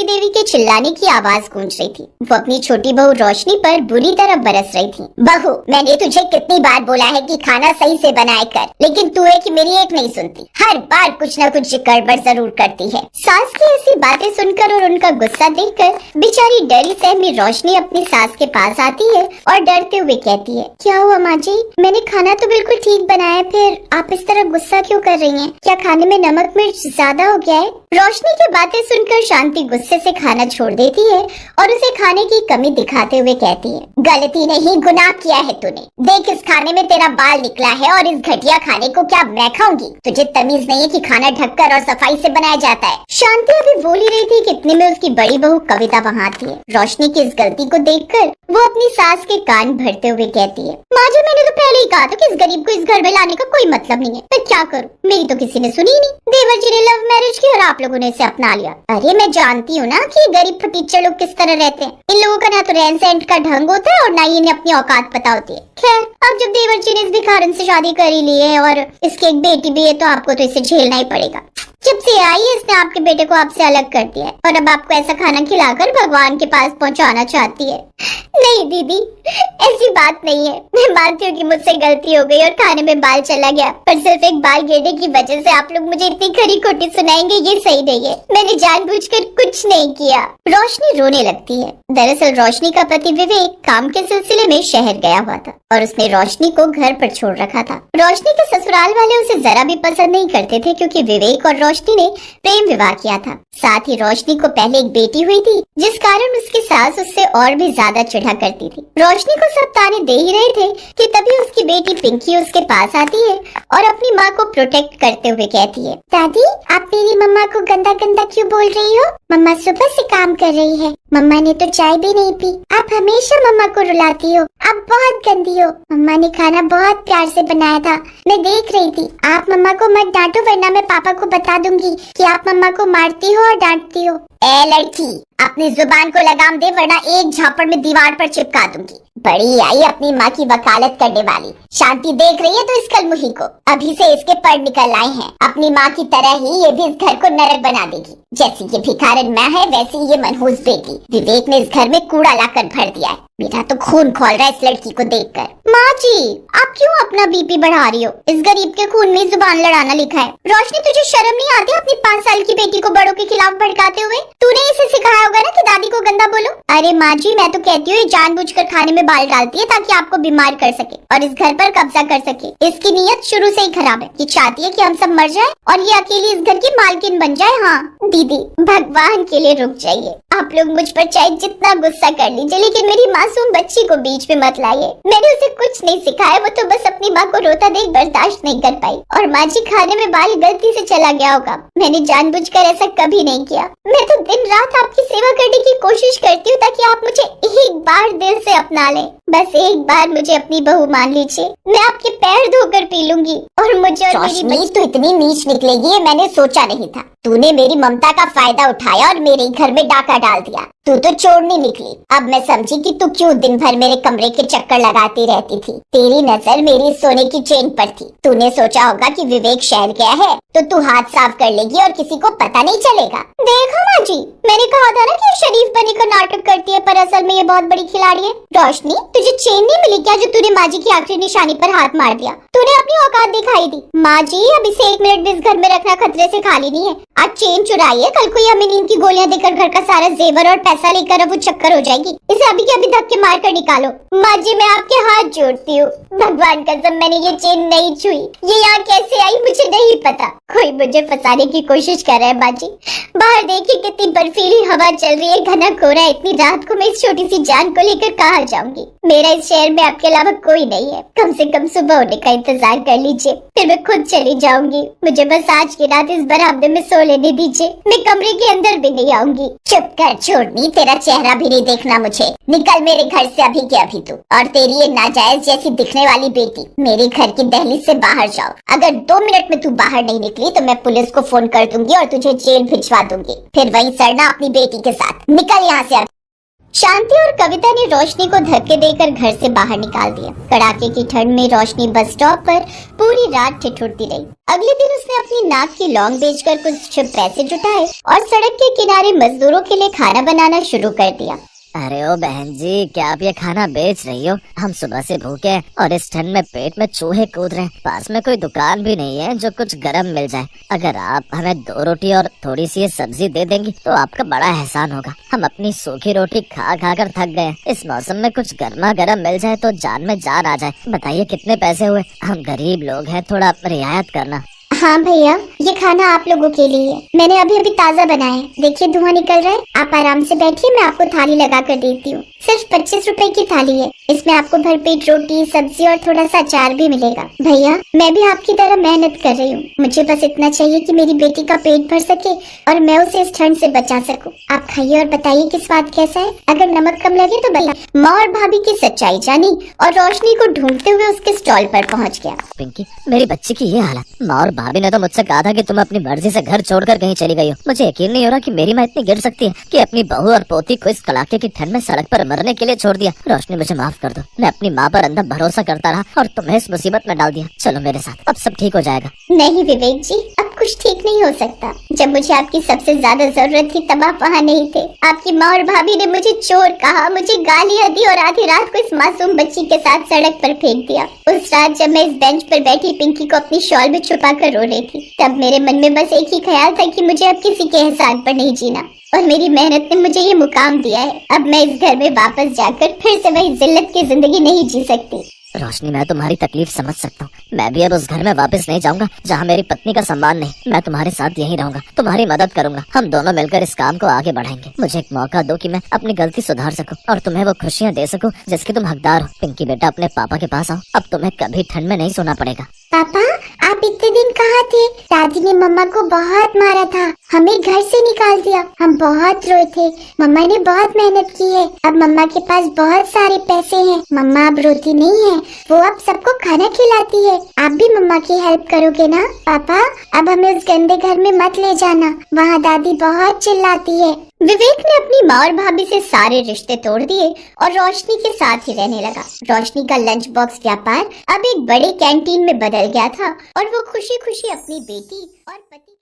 शांति देवी के चिल्लाने की आवाज गूंज रही थी। वो अपनी छोटी बहू रोशनी पर बुरी तरह बरस रही थी। बहू, मैंने तुझे कितनी बार बोला है कि खाना सही से बनाया कर, लेकिन तू है कि मेरी एक नहीं सुनती। हर बार कुछ न कुछ गड़बड़ जरूर करती है। सास की ऐसी बातें सुनकर और उनका गुस्सा देखकर बेचारी डरी सहमी रोशनी अपनी सास के पास आती है और डरते हुए कहती है, क्या हुआ माँ जी? मैंने खाना तो बिल्कुल ठीक बनाया, फिर आप इस तरह गुस्सा क्यों कर रही हैं? क्या खाने में नमक मिर्च ज्यादा हो गया है? रोशनी की बातें सुनकर शांति गुस्से से खाना छोड़ देती है और उसे खाने की कमी दिखाते हुए कहती है, गलती नहीं गुनाह किया है तूने। देख, इस खाने में तेरा बाल निकला है और इस घटिया खाने को क्या मैं खाऊंगी? तुझे तमीज नहीं है कि खाना ढककर और सफाई से बनाया जाता है। शांति अभी बोल ही रही थी कि इतने में उसकी बड़ी बहू कविता वहाँ आती है। रोशनी की इस गलती को देखकर वो अपनी सास के कान भरते हुए कहती है, माँ जी मैंने तो पहले ही कहा था कि इस गरीब को इस घर में लाने का कोई मतलब नहीं है। मैं क्या करूँ? मेरी तो किसी ने सुनी ही नहीं। देवर जी ने लव मैरिज की और आप लोगों ने इसे अपना लिया। अरे मैं जानती हूँ ना कि गरीब फटीचर लोग किस तरह रहते हैं। इन लोगों का ना तो रहन सहन का ढंग होता है और ना ही इन्हें अपनी औकात पता होती है। खैर, अब जब देवर जी ने इस भिखारन से शादी कर ही ली है और इसकी एक बेटी भी है, तो आपको तो इसे झेलना ही पड़ेगा। जब से आई है इसने आपके बेटे को आपसे अलग कर दिया है और अब आपको ऐसा खाना खिलाकर भगवान के पास पहुंचाना चाहती है। नहीं दीदी, ऐसी बात नहीं है। मैं मानती हूँ कि मुझसे गलती हो गई और खाने में बाल चला गया, पर सिर्फ एक बाल गिरने की वजह से आप लोग मुझे इतनी खरी खोटी सुनाएंगे, ये सही नहीं है। मैंने जानबूझकर कुछ नहीं किया। रोशनी रोने लगती है। दरअसल रोशनी का पति विवेक काम के सिलसिले में शहर गया हुआ था और उसने रोशनी को घर पर छोड़ रखा था। रोशनी के ससुराल वाले उसे जरा भी पसंद नहीं करते थे, क्योंकि विवेक और रोशनी ने प्रेम विवाह किया था। साथ ही रोशनी को पहले एक बेटी हुई थी, जिस कारण उसकी सास उससे और भी ज्यादा चिढ़ा करती थी। रोशनी को सब ताने दे ही रहे थे कि तभी उसकी बेटी पिंकी उसके पास आती है और अपनी माँ को प्रोटेक्ट करते हुए कहती है, दादी आप मेरी मम्मा को गंदा गंदा क्यों बोल रही हो? मम्मा सुबह से काम कर रही है, मम्मा ने तो चाय भी नहीं पी। आप हमेशा मम्मा को रुलाती हो, आप बहुत गंदी हो। मम्मा ने खाना बहुत प्यार से बनाया था, मैं देख रही थी। आप मम्मा को मत डांटो, वरना मैं पापा को बता दूंगी कि आप मम्मा को मारती हो और डांटती हो। ए लड़की, अपनी जुबान को लगाम दे, वरना एक झापड़ में दीवार पर चिपका दूंगी। बड़ी आई अपनी माँ की वकालत करने वाली। शांति देख रही है तो इस कलमुही को अभी से इसके पर निकल आए हैं। अपनी माँ की तरह ही ये भी इस घर को नरक बना देगी। जैसी ये भिखारन माँ है, वैसी ये मनहूस बेटी। विवेक ने इस घर में कूड़ा लाकर भर दिया है। मेरा तो खून खोल रहा है इस लड़की को देखकर। माँ जी, आप क्यों अपना बीपी बढ़ा रही हो? इस गरीब के खून में जुबान लड़ाना लिखा है। रोशनी, तुझे शर्म नहीं आती अपनी 5 साल की बेटी को बड़ों के खिलाफ भड़काते हुए? तूने इसे सिखाया होगा ना कि दादी को गंदा बोलो। अरे माँ जी, मैं तो कहती हूँ ये जानबूझकर खाने में बाल डालती है ताकि आपको बीमार कर सके और इस घर पर कब्जा कर सके। इसकी नीयत शुरू से ही खराब है। ये चाहती है कि हम सब मर जाए और ये अकेली इस घर की मालकिन बन जाए। हाँ दीदी, भगवान के लिए रुक जाइए। आप लोग मुझ पर चाहे जितना गुस्सा कर लीजिए, लेकिन मेरी मासूम बच्ची को बीच में मत लाइए। मैंने उसे कुछ नहीं सिखाया, वो तो बस अपनी माँ को रोता देख बर्दाश्त नहीं कर पाई। और माँ जी, खाने में बाल गलती से चला गया होगा, मैंने जानबूझकर ऐसा कभी नहीं किया। मैं तो दिन रात आपकी सेवा करने की कोशिश करती हूँ ताकि आप मुझे एक बार दिल से अपना लें। बस एक बार मुझे अपनी बहू मान लीजिए, मैं आपके पैर धोकर पी लूंगी। और मुझे और मेरी तो इतनी नीच निकलेगी, ये मैंने सोचा नहीं था। तूने मेरी ममता का फायदा उठाया और मेरे घर में डाका डाल दिया। तू तो चोरनी निकली। अब मैं समझी कि तू क्यों दिन भर मेरे कमरे के चक्कर लगाती रहती थी। तेरी नजर मेरी सोने की चेन पर थी। तूने सोचा होगा कि विवेक शहर गया है तो तू हाथ साफ कर लेगी और किसी को पता नहीं चलेगा। देखो माँ जी, मैंने कहा था ना कि शरीफ बनी का नाटक करती है, पर असल में ये बहुत बड़ी खिलाड़ी है। रोशनी, तुझे चेन नहीं मिली क्या जो तूने माँ जी की आखिरी निशानी पर हाथ मार दिया? तूने अपनी औकात दिखाई दी। माँ जी, अब इसे 1 मिनट भी इस घर में रखना खतरे से खाली नहीं है। आज चेन चुराई है, कल को ये हमें नींद की गोलियां देकर घर का सारा जेवर और पैसा लेकर अब वो चक्कर हो जाएगी। इसे अभी के अभी धक्के मार कर निकालो। माँ जी, मैं आपके हाथ जोड़ती हूँ, भगवान कसम मैंने ये चेन नहीं छुई। ये यहाँ कैसे आई मुझे नहीं पता। कोई मुझे फंसाने की कोशिश कर रहा है। माँ जी, बाहर देखिए कितनी बर्फीली हवा चल रही है, घना कोहरा। इतनी रात को मैं इस छोटी सी जान को लेकर कहाँ जाऊंगी? मेरा इस शहर में आपके अलावा कोई नहीं है। कम से कम सुबह होने का इंतजार कर लीजिए, फिर मैं खुद चली जाऊंगी। मुझे बस आज की रात इस बरामदे में सो लेने दीजिए, मैं कमरे के अंदर भी नहीं आऊंगी। चुप कर छोड़नी, तेरा चेहरा भी नहीं देखना मुझे। निकल मेरे घर से अभी के अभी तू और तेरी ये नाजायज जैसी दिखने वाली बेटी। मेरे घर की दहलीज से बाहर जाओ। अगर 2 मिनट में तू बाहर नहीं निकली तो मैं पुलिस को फोन कर दूंगी और तुझे जेल भिजवा दूंगी। फिर वहीं सड़ना अपनी बेटी के साथ। निकल यहाँ से। शांति और कविता ने रोशनी को धक्के देकर घर से बाहर निकाल दिया। कड़ाके की ठंड में रोशनी बस स्टॉप पर पूरी रात ठिठुरती रही। अगले दिन उसने अपनी नाक की लौंग बेचकर कुछ पैसे जुटाए और सड़क के किनारे मजदूरों के लिए खाना बनाना शुरू कर दिया। अरे ओ बहन जी, क्या आप ये खाना बेच रही हो? हम सुबह से भूखे हैं और इस ठंड में पेट में चूहे कूद रहे हैं। पास में कोई दुकान भी नहीं है जो कुछ गरम मिल जाए। अगर आप हमें 2 रोटी और थोड़ी सी ये सब्जी दे देंगी तो आपका बड़ा एहसान होगा। हम अपनी सूखी रोटी खा खा कर थक गए। इस मौसम में कुछ गर्मा गर्म मिल जाए तो जान में जान आ जाए। बताइए कितने पैसे हुए? हम गरीब लोग हैं, थोड़ा रियायत करना। हाँ भैया, ये खाना आप लोगों के लिए है। मैंने अभी अभी ताज़ा बनाया है। देखिए धुआं निकल रहा है। आप आराम से बैठिए, मैं आपको थाली लगा कर देती हूँ। सिर्फ 25 रुपए की थाली है। इसमें आपको भरपेट रोटी, सब्जी और थोड़ा सा अचार भी मिलेगा। भैया, मैं भी आपकी तरह मेहनत कर रही हूँ। मुझे बस इतना चाहिए कि मेरी बेटी का पेट भर सके और मैं उसे इस ठंड से बचा सकूँ। आप खाइए और बताइए कि स्वाद कैसा है। अगर नमक कम लगे तो बताइए। माँ और भाभी की सच्चाई जानी और रोशनी को ढूंढते हुए उसके स्टॉल पर पहुँच गया। पिंकी, मेरी बच्ची की ये हालत। माँ और भाभी ने तो मुझसे कहा था कि तुम अपनी मर्जी से घर छोड़कर कहीं चली गई हो। मुझे यकीन नहीं हो रहा कि मेरी माँ इतनी गिर सकती है कि अपनी बहू और पोती को इस कड़ाके की ठंड में सड़क पर मरने के लिए छोड़ दिया। रोशनी, मुझे माफ कर दो। मैं अपनी माँ पर अंधा भरोसा करता रहा और तुम्हें इस मुसीबत में डाल दिया। चलो मेरे साथ, अब सब ठीक हो जाएगा। नहीं विवेक जी, अब कुछ ठीक नहीं हो सकता। जब मुझे आपकी सबसे ज्यादा जरूरत थी तब आप वहाँ नहीं थे। आपकी माँ और भाभी ने मुझे चोर कहा, मुझे गालियाँ दी और आधी रात को इस मासूम बच्ची के साथ सड़क पर फेंक दिया। उस रात जब मैं इस बेंच पर बैठी पिंकी को अपनी शॉल में छुपा कर रो रही थी, तब मेरे मन में बस एक ही ख्याल था कि मुझे अब किसी के एहसान पर नहीं जीना और मेरी मेहनत ने मुझे ये मुकाम दिया है। अब मैं इस घर में वापस जाकर फिर से वही जिल्लत की जिंदगी नहीं जी सकती। रोशनी, मैं तुम्हारी तकलीफ समझ सकता हूँ। मैं भी अब उस घर में वापस नहीं जाऊंगा जहाँ मेरी पत्नी का सम्मान नहीं। मैं तुम्हारे साथ यहीं रहूंगा, तुम्हारी मदद करूंगा। हम दोनों मिलकर इस काम को आगे बढ़ाएंगे। मुझे एक मौका दो कि मैं अपनी गलती सुधार सकूं और तुम्हें वो खुशियाँ दे सकूं जिसकी तुम हकदार हो। पिंकी बेटा, अपने पापा के पास आओ। अब तुम्हें कभी ठंड में नहीं सोना पड़ेगा। पापा, आप इतने दिन कहाँ थे? दादी ने मम्मा को बहुत मारा था, हमें घर से निकाल दिया। हम बहुत रोए थे। मम्मा ने बहुत मेहनत की है। अब मम्मा के पास बहुत सारे पैसे हैं। मम्मा अब रोती नहीं है, वो अब सबको खाना खिलाती है। आप भी मम्मा की हेल्प करोगे ना? पापा, अब हमें उस गंदे घर में मत ले जाना, वहाँ दादी बहुत चिल्लाती है। विवेक ने अपनी माँ और भाभी से सारे रिश्ते तोड़ दिए और रोशनी के साथ ही रहने लगा। रोशनी का लंच बॉक्स व्यापार अब एक बड़े कैंटीन में बदल गया था और वो खुशी खुशी अपनी बेटी और पति